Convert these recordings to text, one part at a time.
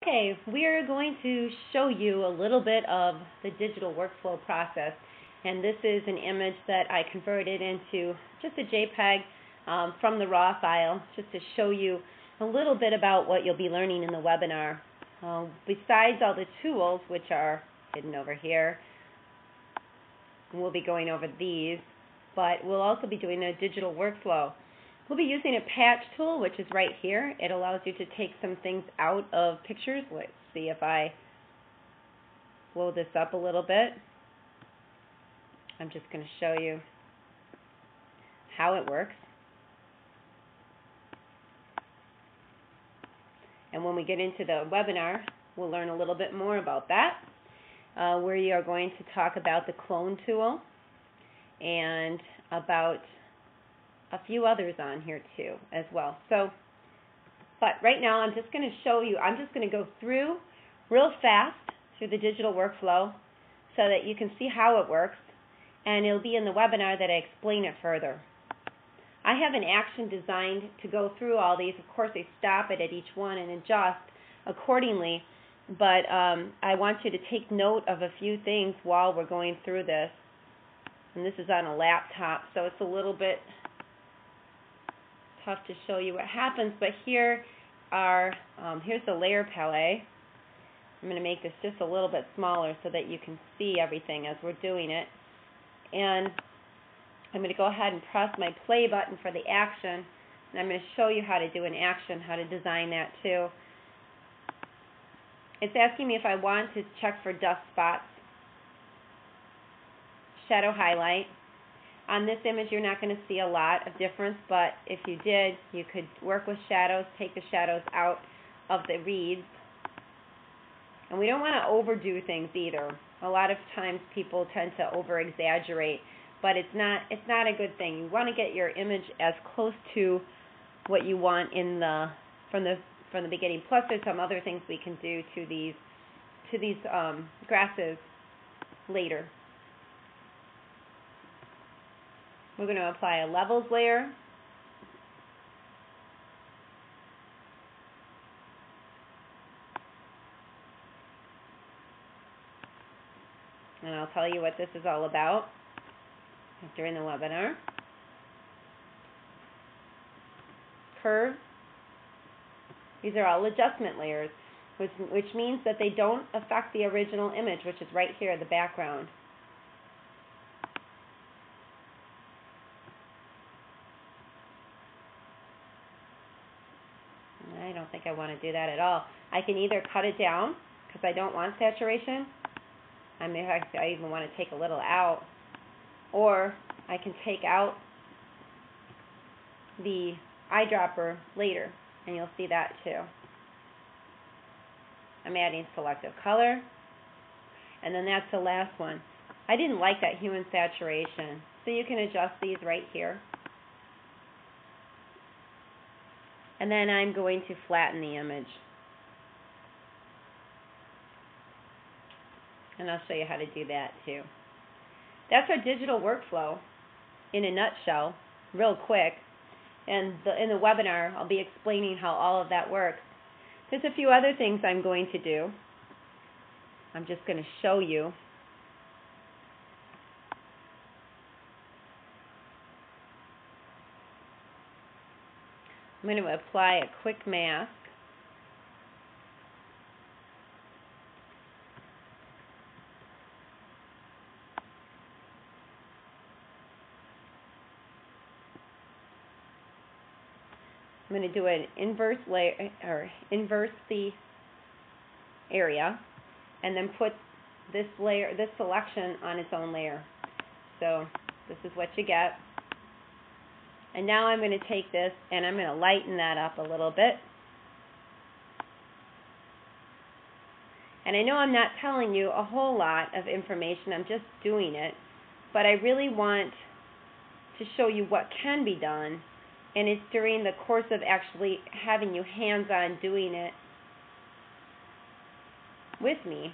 Okay, we are going to show you a little bit of the digital workflow process, and this is an image that I converted into just a JPEG from the raw file, just to show you a little bit about what you'll be learning in the webinar. Besides all the tools, which are hidden over here, we'll be going over these, but we'll also be doing a digital workflow. We'll be using a patch tool, which is right here. It allows you to take some things out of pictures. Let's see if I blow this up a little bit. I'm just going to show you how it works. And when we get into the webinar, we'll learn a little bit more about that. We are going to talk about the clone tool and about a few others on here too as well. But right now I'm just going to show you, I'm just going to go through real fast through the digital workflow so that you can see how it works, and it'll be in the webinar that I explain it further. I have an action designed to go through all these. Of course, I stop it at each one and adjust accordingly, but I want you to take note of a few things while we're going through this. And this is on a laptop, so it's a little bit tough to show you what happens, but here's the layer palette. I'm going to make this just a little bit smaller so that you can see everything as we're doing it. And I'm going to go ahead and press my play button for the action, and I'm going to show you how to do an action, how to design that too. It's asking me if I want to check for dust spots, shadow highlight. On this image, you're not going to see a lot of difference, but if you did, you could work with shadows, take the shadows out of the reeds. And we don't want to overdo things either. A lot of times people tend to over-exaggerate, but it's not a good thing. You want to get your image as close to what you want from the beginning. Plus, there's some other things we can do to these grasses later. We're going to apply a levels layer. And I'll tell you what this is all about during the webinar. Curve. These are all adjustment layers, which means that they don't affect the original image, which is right here in the background. I don't think I want to do that at all. I can either cut it down because I don't want saturation. I even want to take a little out, or I can take out the eyedropper later, and you'll see that too. I'm adding selective color, and then that's the last one. I didn't like that hue and saturation, so you can adjust these right here. And then I'm going to flatten the image. And I'll show you how to do that too. That's our digital workflow in a nutshell, real quick. And in the webinar, I'll be explaining how all of that works. There's a few other things I'm going to do. I'm just going to show you. I'm going to apply a quick mask. I'm going to do an inverse layer, or inverse the area, and then put this layer, this selection on its own layer. So this is what you get. And now I'm going to take this and I'm going to lighten that up a little bit. And I know I'm not telling you a whole lot of information, I'm just doing it, but I really want to show you what can be done, and it's during the course of actually having you hands-on doing it with me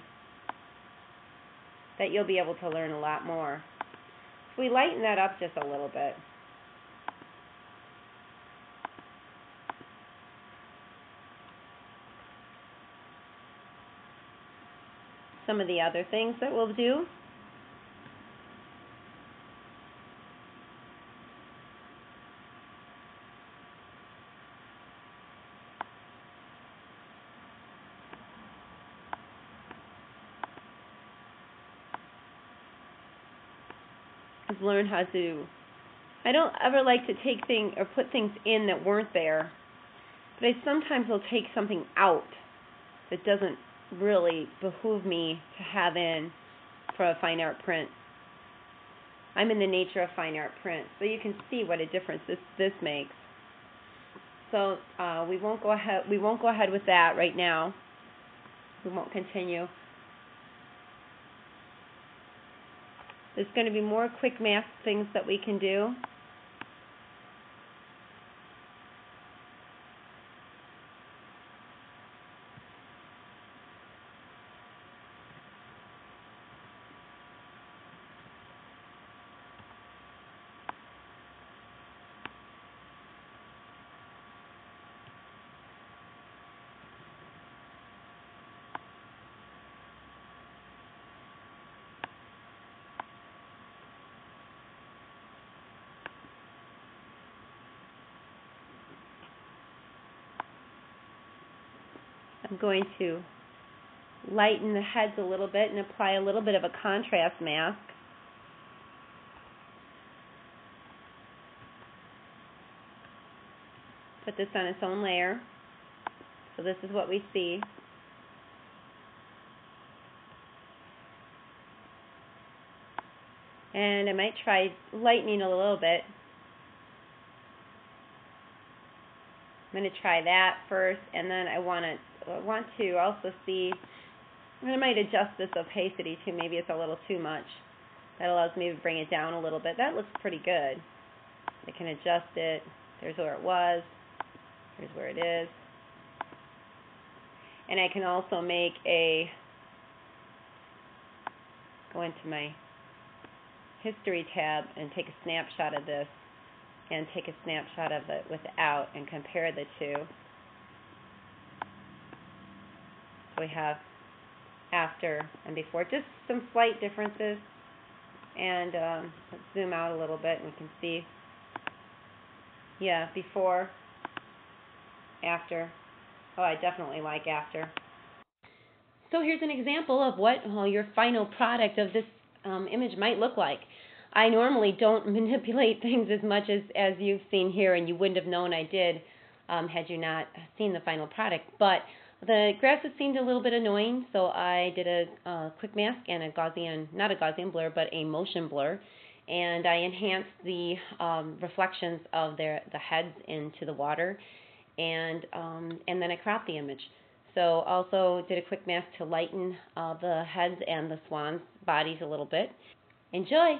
that you'll be able to learn a lot more. So we lighten that up just a little bit. some of the other things that we'll do. I've learned how to, I don't ever like to take things or put things in that weren't there, but I sometimes will take something out that doesn't really behoove me to have in for a fine art print. I'm in the nature of fine art print, so you can see what a difference this makes. So we won't go ahead with that right now. We won't continue. There's going to be more quick mask things that we can do. I'm going to lighten the heads a little bit and apply a little bit of a contrast mask. Put this on its own layer. So this is what we see. And I might try lightening a little bit. I'm going to try that first, and then I want to also see, and I might adjust this opacity too. Maybe it's a little too much. That allows me to bring it down a little bit. That looks pretty good. I can adjust it. There's where it was. Here's where it is. And I can also make go into my history tab and take a snapshot of this, and take a snapshot of it without, and compare the two. So we have after and before, just some slight differences. And let's zoom out a little bit, and we can see, yeah, before, after. Oh, I definitely like after. So here's an example of what your final product of this image might look like. I normally don't manipulate things as much as you've seen here, and you wouldn't have known I did had you not seen the final product. But the grasses seemed a little bit annoying, so I did a quick mask and a Gaussian, not a Gaussian blur, but a motion blur. And I enhanced the reflections of the heads into the water, and then I cropped the image. So also did a quick mask to lighten the heads and the swans' bodies a little bit. Enjoy!